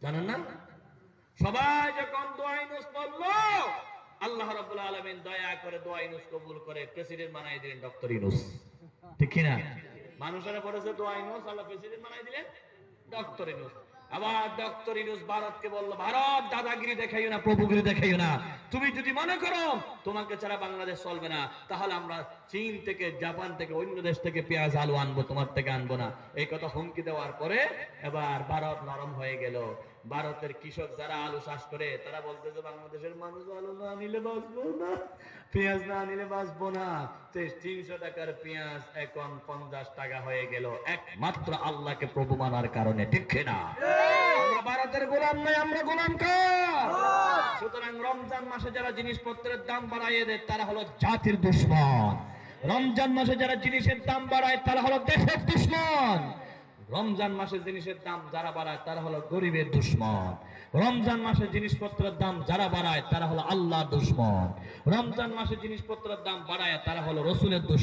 জানেন না? সবাই যখন দোয়া ইউনূস পড়লো, আল্লাহ রাব্বুল আলামিন দয়া করে দোয়া ইউনূস কবুল করে প্রেসিডেন্ট বানাই দিলেন ডক্টর ইউনূস। ঠিক কি না? মানুষেরা পড়েছে দোয়া ইউনূস, আল্লাহ প্রেসিডেন্ট বানাই দিলেন ডক্টর ইউনূস। আবার ডক্টর ইউনূস ভারতকে বলল, ভারত দাদাগিরি দেখাইও না, প্রভুগিরি দেখাইও না। তুমি যদি মনে করো তোমাকে ছাড়া বাংলাদেশ চলবে না, তাহলে আমরা চীন থেকে, জাপান থেকে, অন্য দেশ থেকে পেঁয়াজ আলু আনবো, তোমার থেকে আনবো না। এই কথা হুমকি দেওয়ার পরে এবার ভারত নরম হয়ে গেল। ভারতের কৃষক যারা আলু চাষ করে তারা বলতেছে বাংলাদেশের মানুষ আলু না নিলে বাঁচবো না, পেঁয়াজ না নিলে বাঁচবো না। 300 টাকার পেঁয়াজ এখন 50 টাকা হয়ে গেল, একমাত্র আল্লাহকে প্রভু মানার কারণে। ঠিক না? আমরা ভারতের গোলাম নই, আমরা গোলাম কার? সুতরাং রমজান মাসে যারা জিনিসপত্রের দাম বাড়াইয়ে দেয় তারা হলো জাতির দুশমন। রমজান মাসে যারা জিনিসের দাম বাড়ায় তারা হলো দেশের দুশমন। রমজান মাসে জিনিসের দাম যারা বাড়ায় তারা হলো গরিবের দুশমন। রমজান মাসে জিনিসপত্রের দাম যারা বাড়ায় তারা হলো আল্লাহর দুশমন। রমজান মাসে জিনিসপত্রের দাম বাড়ায় তারা হলো রসুলের দুশমন।